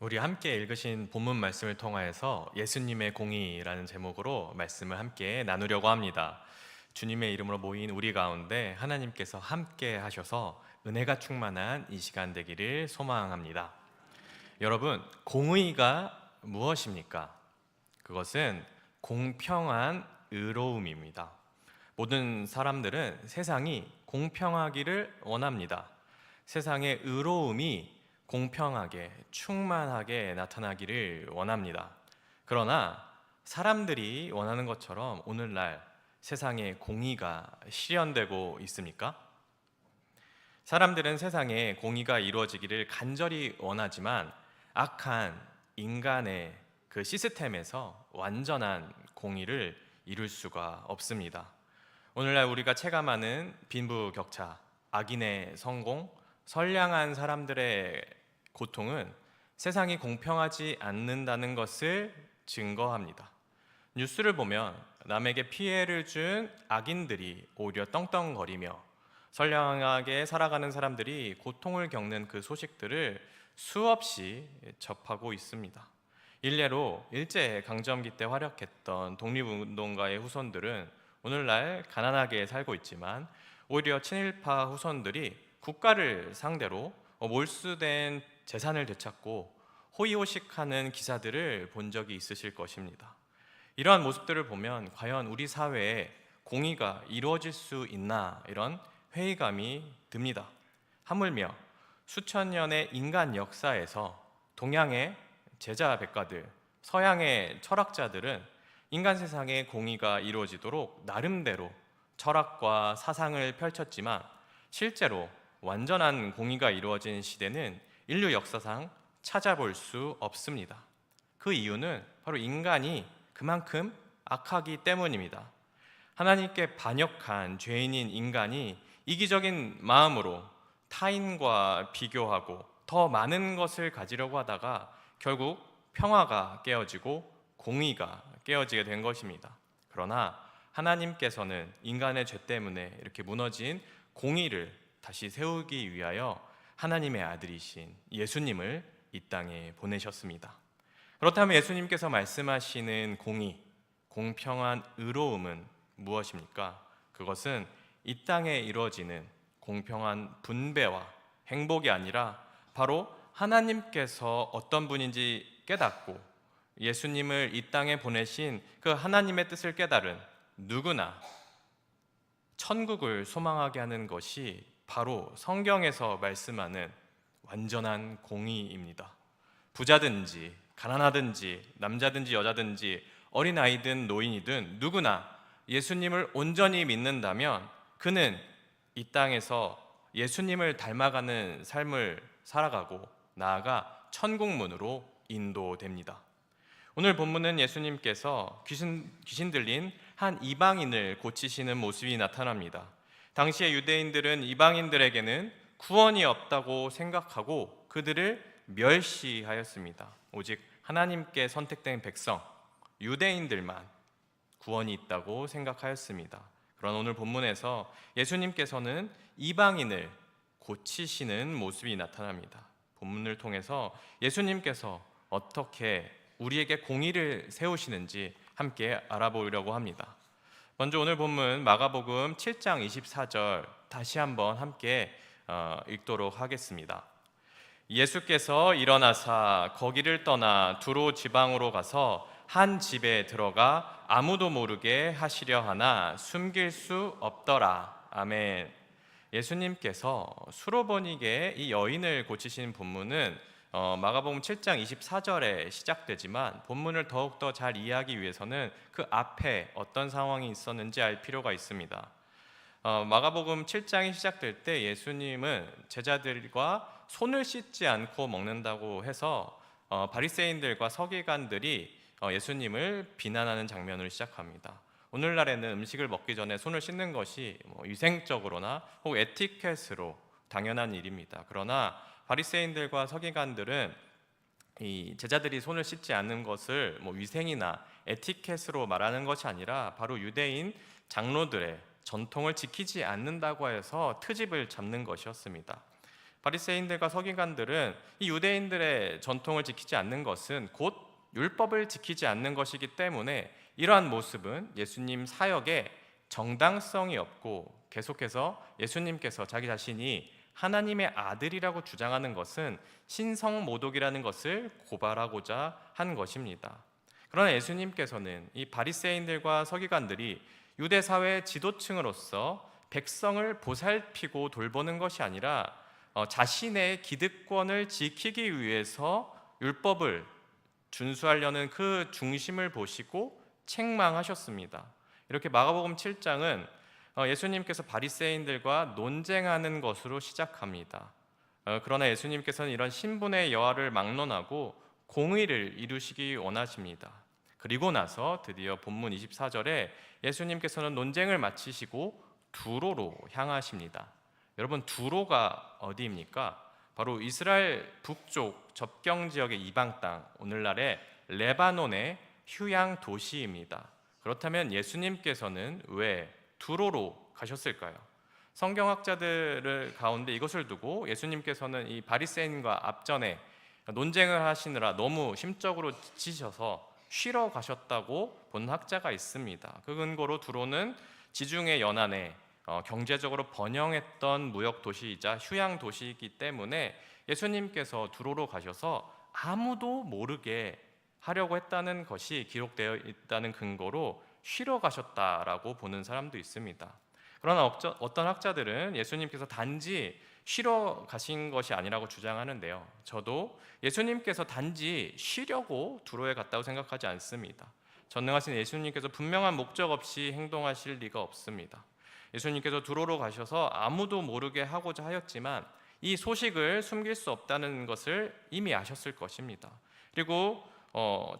우리 함께 읽으신 본문 말씀을 통하여서 예수님의 공의라는 제목으로 말씀을 함께 나누려고 합니다. 주님의 이름으로 모인 우리 가운데 하나님께서 함께 하셔서 은혜가 충만한 이 시간 되기를 소망합니다. 여러분, 공의가 무엇입니까? 그것은 공평한 의로움입니다. 모든 사람들은 세상이 공평하기를 원합니다. 세상의 의로움이 공평하게, 충만하게 나타나기를 원합니다. 그러나 사람들이 원하는 것처럼 오늘날 세상에 공의가 실현되고 있습니까? 사람들은 세상에 공의가 이루어지기를 간절히 원하지만 악한 인간의 그 시스템에서 완전한 공의를 이룰 수가 없습니다. 오늘날 우리가 체감하는 빈부격차, 악인의 성공, 선량한 사람들의 고통은 세상이 공평하지 않는다는 것을 증거합니다. 뉴스를 보면 남에게 피해를 준 악인들이 오히려 떵떵거리며 선량하게 살아가는 사람들이 고통을 겪는 그 소식들을 수없이 접하고 있습니다. 일례로 일제강점기 때 활약했던 독립운동가의 후손들은 오늘날 가난하게 살고 있지만 오히려 친일파 후손들이 국가를 상대로 몰수된 재산을 되찾고 호의호식하는 기사들을 본 적이 있으실 것입니다. 이러한 모습들을 보면 과연 우리 사회에 공의가 이루어질 수 있나 이런 회의감이 듭니다. 하물며 수천 년의 인간 역사에서 동양의 제자 백가들, 서양의 철학자들은 인간 세상에 공의가 이루어지도록 나름대로 철학과 사상을 펼쳤지만 실제로 완전한 공의가 이루어진 시대는 인류 역사상 찾아볼 수 없습니다. 그 이유는 바로 인간이 그만큼 악하기 때문입니다. 하나님께 반역한 죄인인 인간이 이기적인 마음으로 타인과 비교하고 더 많은 것을 가지려고 하다가 결국 평화가 깨어지고 공의가 깨어지게 된 것입니다. 그러나 하나님께서는 인간의 죄 때문에 이렇게 무너진 공의를 다시 세우기 위하여 하나님의 아들이신 예수님을 이 땅에 보내셨습니다. 그렇다면 예수님께서 말씀하시는 공의, 공평한 의로움은 무엇입니까? 그것은 이 땅에 이루어지는 공평한 분배와 행복이 아니라 바로 하나님께서 어떤 분인지 깨닫고 예수님을 이 땅에 보내신 그 하나님의 뜻을 깨달은 누구나 천국을 소망하게 하는 것이 바로 성경에서 말씀하는 완전한 공의입니다. 부자든지 가난하든지 남자든지 여자든지 어린아이든 노인이든 누구나 예수님을 온전히 믿는다면 그는 이 땅에서 예수님을 닮아가는 삶을 살아가고 나아가 천국문으로 인도됩니다. 오늘 본문은 예수님께서 귀신 들린 한 이방인을 고치시는 모습이 나타납니다. 당시의 유대인들은 이방인들에게는 구원이 없다고 생각하고 그들을 멸시하였습니다. 오직 하나님께 선택된 백성, 유대인들만 구원이 있다고 생각하였습니다. 그런 오늘 본문에서 예수님께서는 이방인을 고치시는 모습이 나타납니다. 본문을 통해서 예수님께서 어떻게 우리에게 공의를 세우시는지 함께 알아보려고 합니다. 먼저 오늘 본문 마가복음 7장 24절 다시 한번 함께 읽도록 하겠습니다. 예수께서 일어나사 거기를 떠나 두로 지방으로 가서 한 집에 들어가 아무도 모르게 하시려 하나 숨길 수 없더라. 아멘. 예수님께서 수로보니게 이 여인을 고치신 본문은 마가복음 7장 24절에 시작되지만 본문을 더욱더 잘 이해하기 위해서는 그 앞에 어떤 상황이 있었는지 알 필요가 있습니다. 마가복음 7장이 시작될 때 예수님은 제자들과 손을 씻지 않고 먹는다고 해서 바리새인들과 서기관들이 예수님을 비난하는 장면으로 시작합니다. 오늘날에는 음식을 먹기 전에 손을 씻는 것이 위생적으로나 혹은 에티켓으로 당연한 일입니다. 그러나 바리새인들과 서기관들은 이 제자들이 손을 씻지 않는 것을 위생이나 에티켓으로 말하는 것이 아니라 바로 유대인 장로들의 전통을 지키지 않는다고 해서 트집을 잡는 것이었습니다. 바리새인들과 서기관들은 이 유대인들의 전통을 지키지 않는 것은 곧 율법을 지키지 않는 것이기 때문에 이러한 모습은 예수님 사역에 정당성이 없고, 계속해서 예수님께서 자기 자신이 하나님의 아들이라고 주장하는 것은 신성모독이라는 것을 고발하고자 한 것입니다. 그러나 예수님께서는 이 바리새인들과 서기관들이 유대 사회의 지도층으로서 백성을 보살피고 돌보는 것이 아니라 자신의 기득권을 지키기 위해서 율법을 준수하려는 그 중심을 보시고 책망하셨습니다. 이렇게 마가복음 7장은 예수님께서 바리새인들과 논쟁하는 것으로 시작합니다. 그러나 예수님께서는 이런 신분의 여하를 막론하고 공의를 이루시기 원하십니다. 그리고 나서 드디어 본문 24절에 예수님께서는 논쟁을 마치시고 두로로 향하십니다. 여러분, 두로가 어디입니까? 바로 이스라엘 북쪽 접경 지역의 이방 땅, 오늘날의 레바논의 휴양 도시입니다. 그렇다면 예수님께서는 왜 두로로 가셨을까요? 성경학자들 가운데 이것을 두고 예수님께서는 이 바리새인과 앞전에 논쟁을 하시느라 너무 심적으로 지치셔서 쉬러 가셨다고 본 학자가 있습니다. 그 근거로 두로는 지중해 연안에 경제적으로 번영했던 무역 도시이자 휴양 도시이기 때문에 예수님께서 두로로 가셔서 아무도 모르게 하려고 했다는 것이 기록되어 있다는 근거로 쉬러 가셨다라고 보는 사람도 있습니다. 그러나 어떤 학자들은 예수님께서 단지 쉬러 가신 것이 아니라고 주장하는데요, 저도 예수님께서 단지 쉬려고 두로에 갔다고 생각하지 않습니다. 전능하신 예수님께서 분명한 목적 없이 행동하실 리가 없습니다. 예수님께서 두로로 가셔서 아무도 모르게 하고자 하였지만 이 소식을 숨길 수 없다는 것을 이미 아셨을 것입니다. 그리고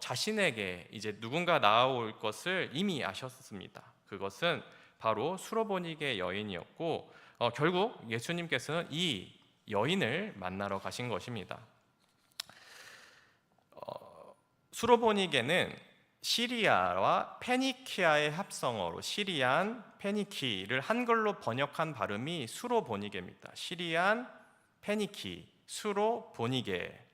자신에게 이제 누군가 나아올 것을 이미 아셨습니다. 그것은 바로 수로보니게 여인이었고, 결국 예수님께서는 이 여인을 만나러 가신 것입니다. 수로보니게는 시리아와 페니키아의 합성어로 시리안, 페니키를 한글로 번역한 발음이 수로보니게입니다. 시리안, 페니키, 수로보니게.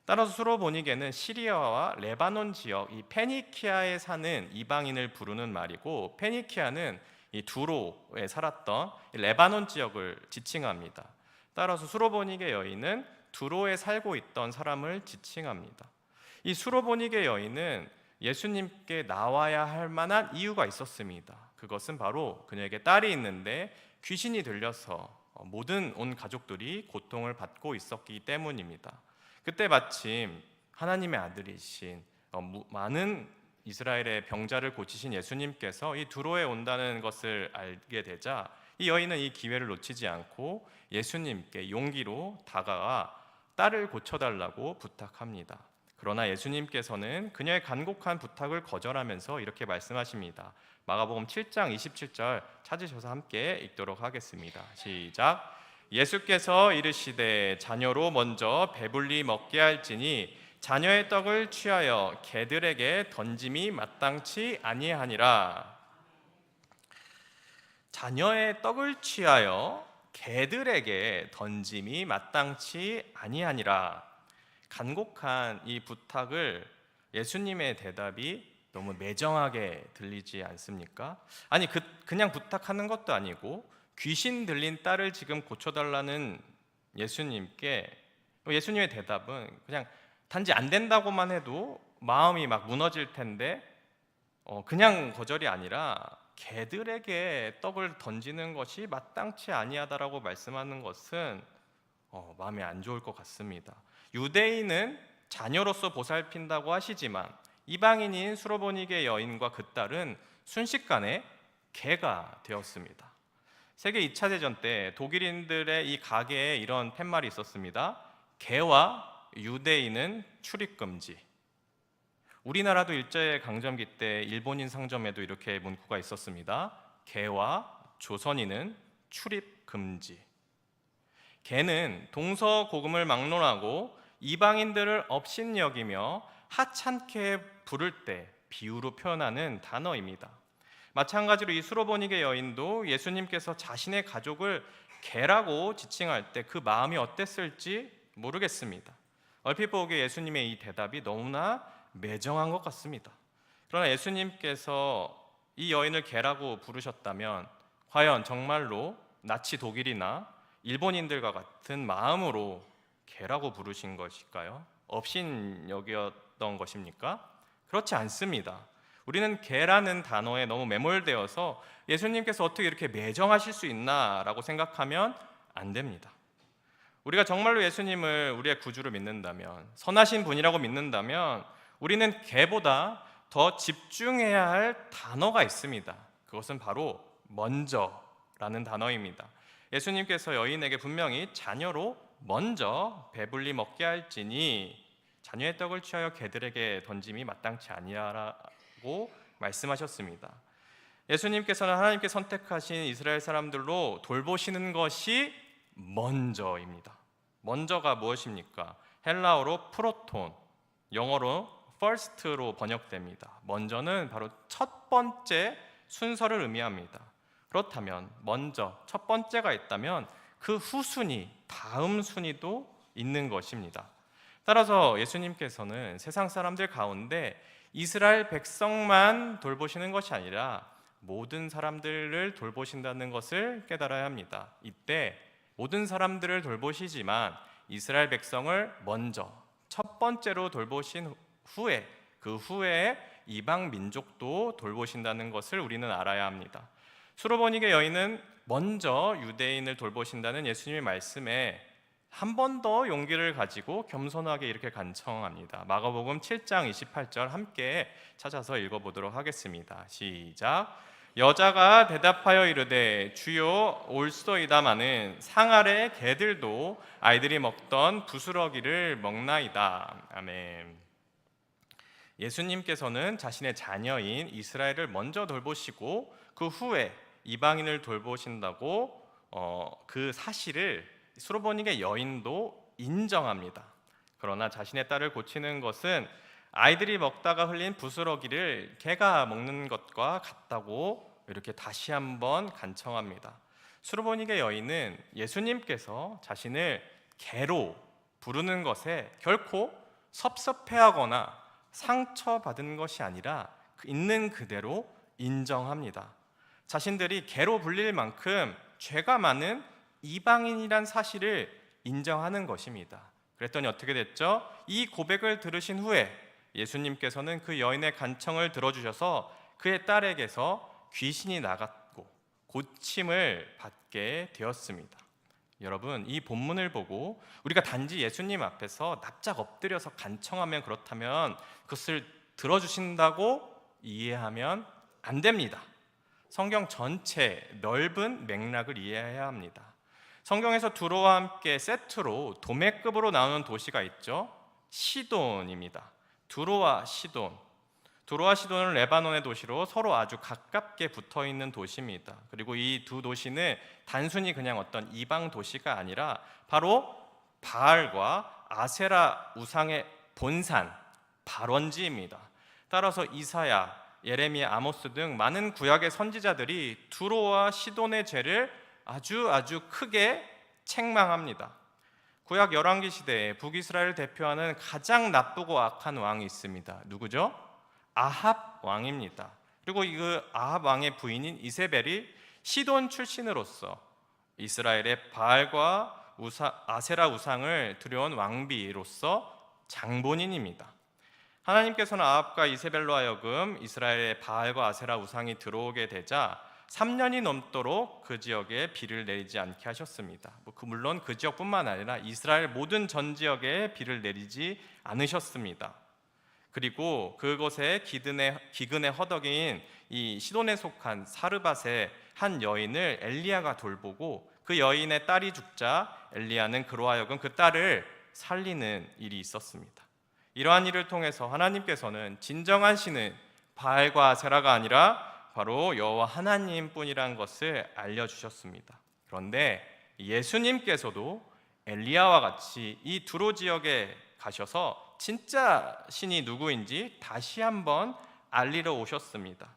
따라서 수로보니게는 시리아와 레바논 지역 이 페니키아에 사는 이방인을 부르는 말이고, 페니키아는 이 두로에 살았던 레바논 지역을 지칭합니다. 따라서 수로보니게 여인은 두로에 살고 있던 사람을 지칭합니다. 이 수로보니게 여인은 예수님께 나와야 할 만한 이유가 있었습니다. 그것은 바로 그녀에게 딸이 있는데 귀신이 들려서 모든 온 가족들이 고통을 받고 있었기 때문입니다. 그때 마침 하나님의 아들이신 많은 이스라엘의 병자를 고치신 예수님께서 이 두로에 온다는 것을 알게 되자 이 여인은 이 기회를 놓치지 않고 예수님께 용기로 다가가 딸을 고쳐달라고 부탁합니다. 그러나 예수님께서는 그녀의 간곡한 부탁을 거절하면서 이렇게 말씀하십니다. 마가복음 7장 27절 찾으셔서 함께 읽도록 하겠습니다. 시작. 예수께서 이르시되 자녀로 먼저 배불리 먹게 할지니 자녀의 떡을 취하여 개들에게 던짐이 마땅치 아니하니라. 자녀의 떡을 취하여 개들에게 던짐이 마땅치 아니하니라. 간곡한 이 부탁을 예수님의 대답이 너무 매정하게 들리지 않습니까? 아니 그냥 부탁하는 것도 아니고 귀신 들린 딸을 지금 고쳐달라는 예수님께 예수님의 대답은 그냥 단지 안 된다고만 해도 마음이 막 무너질 텐데 그냥 거절이 아니라 개들에게 떡을 던지는 것이 마땅치 아니하다라고 말씀하는 것은 마음이 안 좋을 것 같습니다. 유대인은 자녀로서 보살핀다고 하시지만 이방인인 수로보니게 여인과 그 딸은 순식간에 개가 되었습니다. 세계 2차 대전 때 독일인들의 이 가게에 이런 팻말이 있었습니다. 개와 유대인은 출입금지. 우리나라도 일제강점기 때 일본인 상점에도 이렇게 문구가 있었습니다. 개와 조선인은 출입금지. 개는 동서고금을 막론하고 이방인들을 업신여기며 하찮게 부를 때 비유로 표현하는 단어입니다. 마찬가지로 이 수로보니게 여인도 예수님께서 자신의 가족을 개라고 지칭할 때 그 마음이 어땠을지 모르겠습니다. 얼핏 보기에 예수님의 이 대답이 너무나 매정한 것 같습니다. 그러나 예수님께서 이 여인을 개라고 부르셨다면 과연 정말로 나치 독일이나 일본인들과 같은 마음으로 개라고 부르신 것일까요? 업신여겼던 것입니까? 그렇지 않습니다. 우리는 개라는 단어에 너무 매몰되어서 예수님께서 어떻게 이렇게 매정하실 수 있나라고 생각하면 안 됩니다. 우리가 정말로 예수님을 우리의 구주로 믿는다면, 선하신 분이라고 믿는다면 우리는 개보다 더 집중해야 할 단어가 있습니다. 그것은 바로 먼저라는 단어입니다. 예수님께서 여인에게 분명히 자녀로 먼저 배불리 먹게 할지니 자녀의 떡을 취하여 개들에게 던짐이 마땅치 아니하라고 말씀하셨습니다. 예수님께서는 하나님께 선택하신 이스라엘 사람들로 돌보시는 것이 먼저입니다. 먼저가 무엇입니까? 헬라어로 프로톤, 영어로 first로 번역됩니다. 먼저는 바로 첫 번째 순서를 의미합니다. 그렇다면 먼저 첫 번째가 있다면 그 후순위, 다음 순위도 있는 것입니다. 따라서 예수님께서는 세상 사람들 가운데 이스라엘 백성만 돌보시는 것이 아니라 모든 사람들을 돌보신다는 것을 깨달아야 합니다. 이때 모든 사람들을 돌보시지만 이스라엘 백성을 먼저 첫 번째로 돌보신 후에 그 후에 이방 민족도 돌보신다는 것을 우리는 알아야 합니다. 수로보니게 여인은 먼저 유대인을 돌보신다는 예수님의 말씀에 한 번 더 용기를 가지고 겸손하게 이렇게 간청합니다. 마가복음 7장 28절 함께 찾아서 읽어보도록 하겠습니다. 시작. 여자가 대답하여 이르되 주여 올소이다마는 상 아래 개들도 아이들이 먹던 부스러기를 먹나이다. 아멘. 예수님께서는 자신의 자녀인 이스라엘을 먼저 돌보시고 그 후에 이방인을 돌보신다고 그 사실을 수로보니게 여인도 인정합니다. 그러나 자신의 딸을 고치는 것은 아이들이 먹다가 흘린 부스러기를 개가 먹는 것과 같다고 이렇게 다시 한번 간청합니다. 수로보니게 여인은 예수님께서 자신을 개로 부르는 것에 결코 섭섭해하거나 상처받은 것이 아니라 있는 그대로 인정합니다. 자신들이 개로 불릴 만큼 죄가 많은 이방인이란 사실을 인정하는 것입니다. 그랬더니 어떻게 됐죠? 이 고백을 들으신 후에 예수님께서는 그 여인의 간청을 들어주셔서 그의 딸에게서 귀신이 나갔고 고침을 받게 되었습니다. 여러분, 이 본문을 보고 우리가 단지 예수님 앞에서 납작 엎드려서 간청하면 그렇다면 그것을 들어주신다고 이해하면 안 됩니다. 성경 전체 넓은 맥락을 이해해야 합니다. 성경에서 두로와 함께 세트로 도매급으로 나오는 도시가 있죠. 시돈입니다. 두로와 시돈. 두로와 시돈은 레바논의 도시로 서로 아주 가깝게 붙어있는 도시입니다. 그리고 이 두 도시는 단순히 그냥 어떤 이방 도시가 아니라 바로 바알과 아세라 우상의 본산, 발원지입니다. 따라서 이사야, 예레미야, 아모스 등 많은 구약의 선지자들이 두로와 시돈의 죄를 아주 크게 책망합니다. 구약 열왕기 시대에 북이스라엘을 대표하는 가장 나쁘고 악한 왕이 있습니다. 누구죠? 아합 왕입니다. 그리고 그 아합 왕의 부인인 이세벨이 시돈 출신으로서 이스라엘의 바알과 아세라 우상을 들여온 왕비로서 장본인입니다. 하나님께서는 아합과 이세벨로 하여금 이스라엘의 바알과 아세라 우상이 들어오게 되자 3년이 넘도록 그 지역에 비를 내리지 않게 하셨습니다. 물론 그 지역뿐만 아니라 이스라엘 모든 전 지역에 비를 내리지 않으셨습니다. 그리고 그곳에 기근의 허덕인 이 시돈에 속한 사르밧의 한 여인을 엘리야가 돌보고 그 여인의 딸이 죽자 엘리야는 그로 하여금 그 딸을 살리는 일이 있었습니다. 이러한 일을 통해서 하나님께서는 진정한 신은 바알과 아세라가 아니라 바로 여호와 하나님뿐이라는 것을 알려주셨습니다. 그런데 예수님께서도 엘리야와 같이 이 두로 지역에 가셔서 진짜 신이 누구인지 다시 한번 알리러 오셨습니다.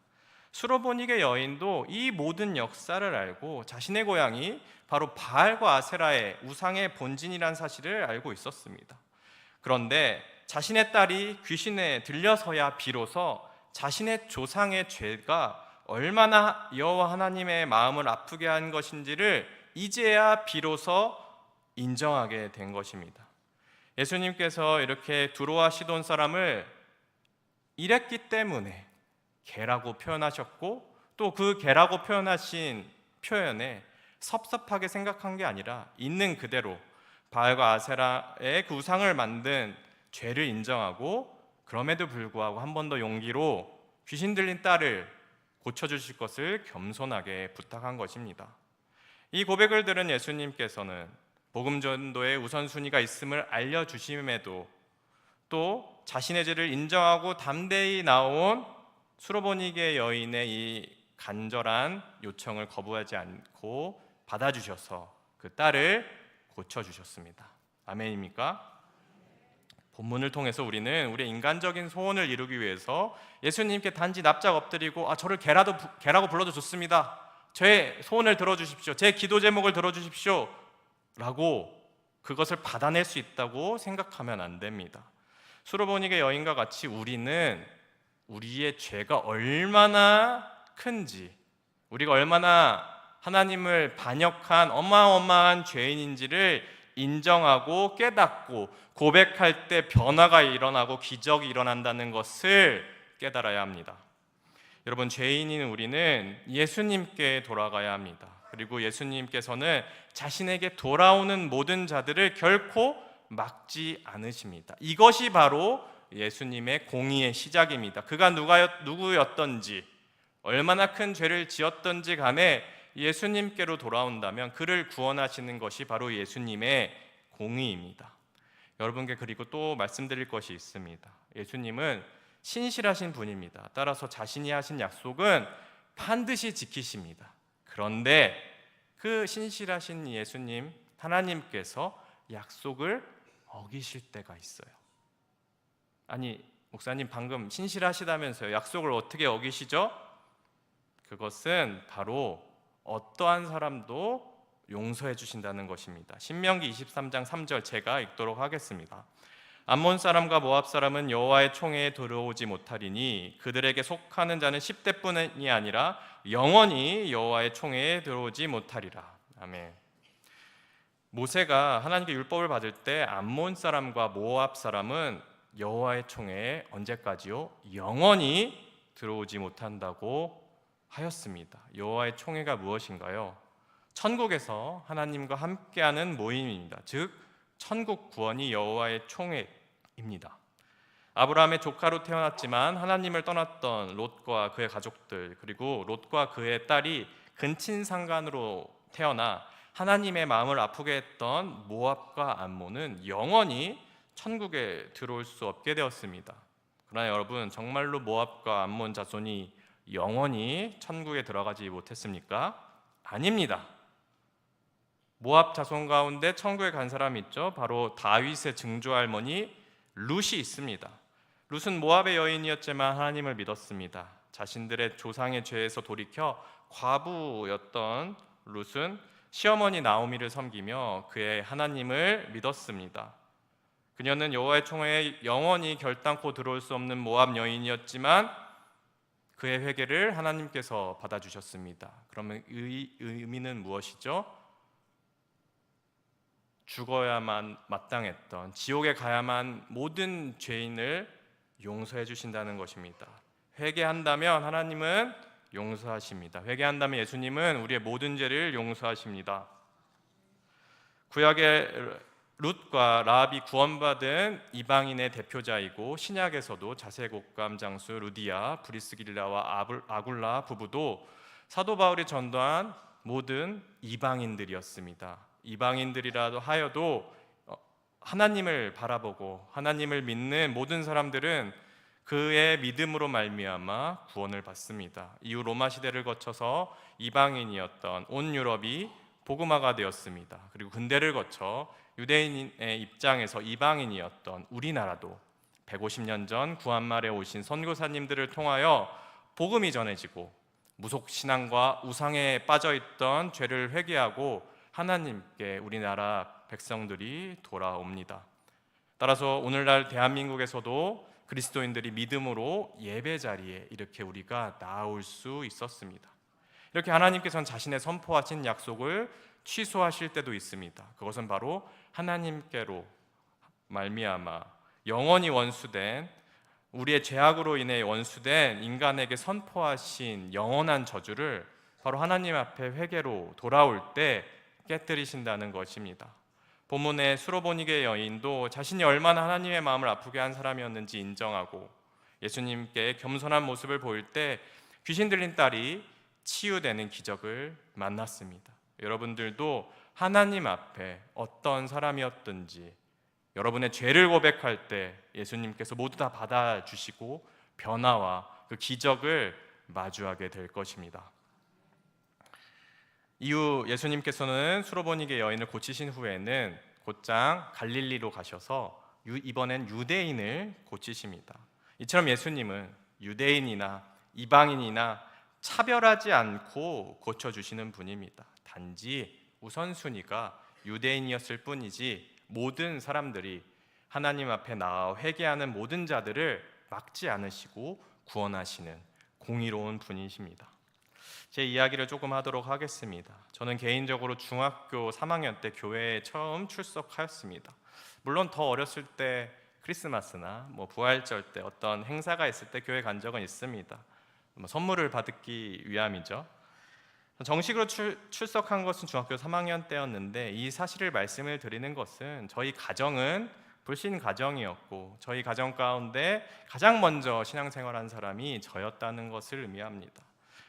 수로보니게 여인도 이 모든 역사를 알고 자신의 고향이 바로 바알과 아세라의 우상의 본진이란 사실을 알고 있었습니다. 그런데 자신의 딸이 귀신에 들려서야 비로소 자신의 조상의 죄가 얼마나 여호와 하나님의 마음을 아프게 한 것인지를 이제야 비로소 인정하게 된 것입니다. 예수님께서 이렇게 두로와 시돈 사람을 이랬기 때문에 개라고 표현하셨고, 또 그 개라고 표현하신 표현에 섭섭하게 생각한 게 아니라 있는 그대로 바알과 아세라의 그 우상을 만든 죄를 인정하고, 그럼에도 불구하고 한 번 더 용기로 귀신 들린 딸을 고쳐주실 것을 겸손하게 부탁한 것입니다. 이 고백을 들은 예수님께서는 복음 전도의 우선순위가 있음을 알려주심에도, 또 자신의 죄를 인정하고 담대히 나온 수로보니게 여인의 이 간절한 요청을 거부하지 않고 받아주셔서 그 딸을 고쳐주셨습니다. 아멘입니까? 본문을 통해서 우리는 우리의 인간적인 소원을 이루기 위해서 예수님께 단지 납작 엎드리고 저를 개라고 불러도 좋습니다, 제 소원을 들어주십시오, 제 기도 제목을 들어주십시오 라고 그것을 받아낼 수 있다고 생각하면 안 됩니다. 수로보니게 여인과 같이 우리는 우리의 죄가 얼마나 큰지, 우리가 얼마나 하나님을 반역한 어마어마한 죄인인지를 인정하고 깨닫고 고백할 때 변화가 일어나고 기적이 일어난다는 것을 깨달아야 합니다. 여러분, 죄인인 우리는 예수님께 돌아가야 합니다. 그리고 예수님께서는 자신에게 돌아오는 모든 자들을 결코 막지 않으십니다. 이것이 바로 예수님의 공의의 시작입니다. 그가 누구였던지, 얼마나 큰 죄를 지었던지 간에 예수님께로 돌아온다면 그를 구원하시는 것이 바로 예수님의 공의입니다. 여러분께 그리고 또 말씀드릴 것이 있습니다. 예수님은 신실하신 분입니다. 따라서 자신이 하신 약속은 반드시 지키십니다. 그런데 그 신실하신 예수님, 하나님께서 약속을 어기실 때가 있어요. 아니, 목사님 방금 신실하시다면서요, 약속을 어떻게 어기시죠? 그것은 바로 어떠한 사람도 용서해 주신다는 것입니다. 신명기 23장 3절 제가 읽도록 하겠습니다. 암몬 사람과 모압 사람은 여호와의 총회에 들어오지 못하리니 그들에게 속하는 자는 10대뿐이 아니라 영원히 여호와의 총회에 들어오지 못하리라. 아멘. 모세가 하나님께 율법을 받을 때 암몬 사람과 모압 사람은 여호와의 총회에 언제까지요? 영원히 들어오지 못한다고 하였습니다. 여호와의 총회가 무엇인가요? 천국에서 하나님과 함께하는 모임입니다. 즉 천국 구원이 여호와의 총회입니다. 아브라함의 조카로 태어났지만 하나님을 떠났던 롯과 그의 가족들, 그리고 롯과 그의 딸이 근친상간으로 태어나 하나님의 마음을 아프게 했던 모압과 암몬은 영원히 천국에 들어올 수 없게 되었습니다. 그러나 여러분, 정말로 모압과 암몬 자손이 영원히 천국에 들어가지 못했습니까? 아닙니다. 모압 자손 가운데 천국에 간 사람이 있죠. 바로 다윗의 증조할머니 룻이 있습니다. 룻은 모압의 여인이었지만 하나님을 믿었습니다. 자신들의 조상의 죄에서 돌이켜 과부였던 룻은 시어머니 나오미를 섬기며 그의 하나님을 믿었습니다. 그녀는 여호와의 총회에 영원히 결단코 들어올 수 없는 모압 여인이었지만 그의 회개를 하나님께서 받아주셨습니다. 그러면 의미는 무엇이죠? 죽어야만 마땅했던, 지옥에 가야만 모든 죄인을 용서해 주신다는 것입니다. 회개한다면 하나님은 용서하십니다. 회개한다면 예수님은 우리의 모든 죄를 용서하십니다. 구약의 룻과 라합이 구원받은 이방인의 대표자이고, 신약에서도 자세곡감 장수 루디아, 브리스길라와 아굴라 부부도 사도 바울이 전도한 모든 이방인들이었습니다. 이방인들이라도 하여도 하나님을 바라보고 하나님을 믿는 모든 사람들은 그의 믿음으로 말미암아 구원을 받습니다. 이후 로마 시대를 거쳐서 이방인이었던 온 유럽이 복음화가 되었습니다. 그리고 근대를 거쳐 유대인의 입장에서 이방인이었던 우리나라도 150년 전 구한말에 오신 선교사님들을 통하여 복음이 전해지고 무속신앙과 우상에 빠져있던 죄를 회개하고 하나님께 우리나라 백성들이 돌아옵니다. 따라서 오늘날 대한민국에서도 그리스도인들이 믿음으로 예배 자리에 이렇게 우리가 나올 수 있었습니다. 이렇게 하나님께서는 자신의 선포하신 약속을 취소하실 때도 있습니다. 그것은 바로 하나님께로 말미암아 영원히 원수된, 우리의 죄악으로 인해 원수된 인간에게 선포하신 영원한 저주를 바로 하나님 앞에 회개로 돌아올 때 깨뜨리신다는 것입니다. 본문의 수로보니게 여인도 자신이 얼마나 하나님의 마음을 아프게 한 사람이었는지 인정하고 예수님께 겸손한 모습을 보일 때 귀신 들린 딸이 치유되는 기적을 만났습니다. 여러분들도 하나님 앞에 어떤 사람이었든지 여러분의 죄를 고백할 때 예수님께서 모두 다 받아주시고 변화와 그 기적을 마주하게 될 것입니다. 이후 예수님께서는 수로보니게 여인을 고치신 후에는 곧장 갈릴리로 가셔서 이번엔 유대인을 고치십니다. 이처럼 예수님은 유대인이나 이방인이나 차별하지 않고 고쳐주시는 분입니다. 단지 우선순위가 유대인이었을 뿐이지 모든 사람들이 하나님 앞에 나와 회개하는 모든 자들을 막지 않으시고 구원하시는 공의로운 분이십니다. 제 이야기를 조금 하도록 하겠습니다. 저는 개인적으로 중학교 3학년 때 교회에 처음 출석하였습니다. 물론 더 어렸을 때 크리스마스나 부활절 때 어떤 행사가 있을 때 교회 간 적은 있습니다. 선물을 받기 위함이죠. 정식으로 출석한 것은 중학교 3학년 때였는데 이 사실을 말씀을 드리는 것은 저희 가정은 불신 가정이었고 저희 가정 가운데 가장 먼저 신앙생활한 사람이 저였다는 것을 의미합니다.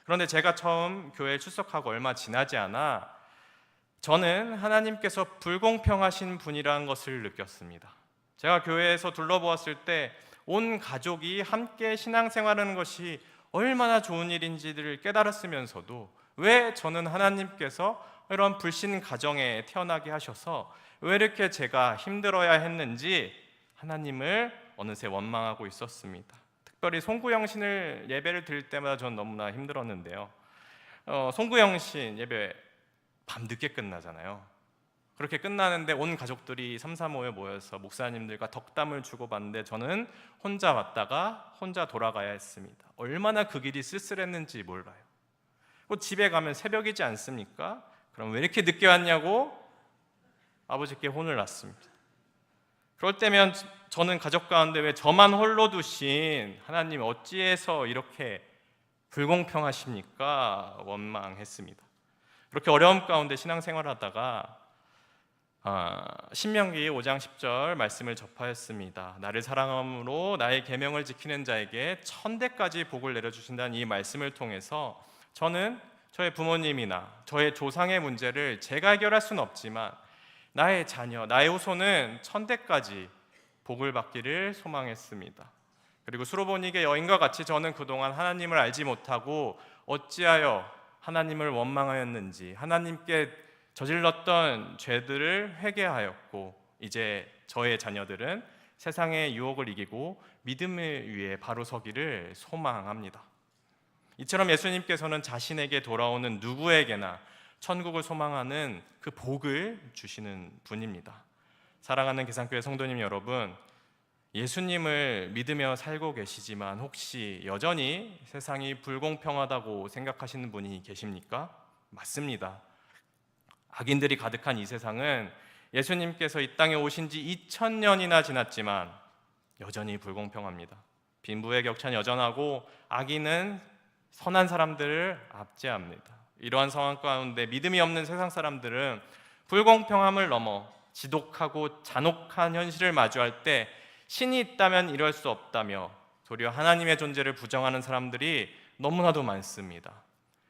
그런데 제가 처음 교회에 출석하고 얼마 지나지 않아 저는 하나님께서 불공평하신 분이라는 것을 느꼈습니다. 제가 교회에서 둘러보았을 때 온 가족이 함께 신앙생활하는 것이 얼마나 좋은 일인지를 깨달았으면서도 왜 저는 하나님께서 이런 불신 가정에 태어나게 하셔서 왜 이렇게 제가 힘들어야 했는지 하나님을 어느새 원망하고 있었습니다. 특별히 송구영신 예배를 드릴 때마다 저는 너무나 힘들었는데요. 송구영신 예배 밤늦게 끝나잖아요. 그렇게 끝나는데 온 가족들이 삼삼오오에 모여서 목사님들과 덕담을 주고받는데 저는 혼자 왔다가 혼자 돌아가야 했습니다. 얼마나 그 길이 쓸쓸했는지 몰라요. 집에 가면 새벽이지 않습니까? 그럼 왜 이렇게 늦게 왔냐고 아버지께 혼을 났습니다. 그럴 때면 저는 가족 가운데 왜 저만 홀로 두신 하나님 어찌해서 이렇게 불공평하십니까? 원망했습니다. 그렇게 어려움 가운데 신앙생활하다가 신명기 5장 10절 말씀을 접하였습니다. 나를 사랑함으로 나의 계명을 지키는 자에게 1000대까지 복을 내려주신다는 이 말씀을 통해서 저는 저의 부모님이나 저의 조상의 문제를 제가 해결할 수는 없지만 나의 자녀, 나의 후손은 1000대까지 복을 받기를 소망했습니다. 그리고 수로보니게 여인과 같이 저는 그동안 하나님을 알지 못하고 어찌하여 하나님을 원망하였는지 하나님께 저질렀던 죄들을 회개하였고 이제 저의 자녀들은 세상의 유혹을 이기고 믿음을 위해 바로 서기를 소망합니다. 이처럼 예수님께서는 자신에게 돌아오는 누구에게나 천국을 소망하는 그 복을 주시는 분입니다. 사랑하는 계산교회 성도님 여러분, 예수님을 믿으며 살고 계시지만 혹시 여전히 세상이 불공평하다고 생각하시는 분이 계십니까? 맞습니다. 악인들이 가득한 이 세상은 예수님께서 이 땅에 오신 지 2000년이나 지났지만 여전히 불공평합니다. 빈부의 격차는 여전하고 악인은 선한 사람들을 압제합니다. 이러한 상황 가운데 믿음이 없는 세상 사람들은 불공평함을 넘어 지독하고 잔혹한 현실을 마주할 때 신이 있다면 이럴 수 없다며 도리어 하나님의 존재를 부정하는 사람들이 너무나도 많습니다.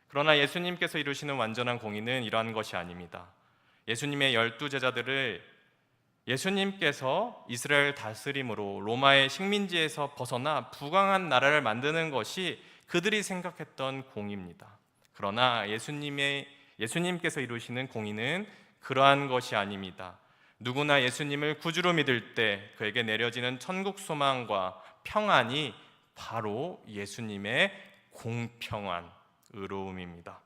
그러나 예수님께서 이루시는 완전한 공의는 이러한 것이 아닙니다. 예수님의 12제자들을 예수님께서 이스라엘 다스림으로 로마의 식민지에서 벗어나 부강한 나라를 만드는 것이 그들이 생각했던 공의입니다. 그러나 예수님께서 이루시는 공의는 그러한 것이 아닙니다. 누구나 예수님을 구주로 믿을 때 그에게 내려지는 천국 소망과 평안이 바로 예수님의 공평한 의로움입니다.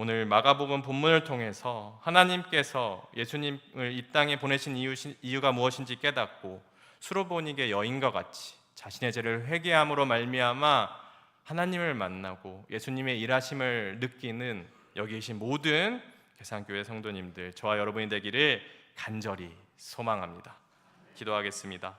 오늘 마가복음 본문을 통해서 하나님께서 예수님을 이 땅에 보내신 이유가 무엇인지 깨닫고 수로보니게 여인과 같이 자신의 죄를 회개함으로 말미암아 하나님을 만나고 예수님의 일하심을 느끼는 여기 계신 모든 괴산교회 성도님들, 저와 여러분이 되기를 간절히 소망합니다. 기도하겠습니다.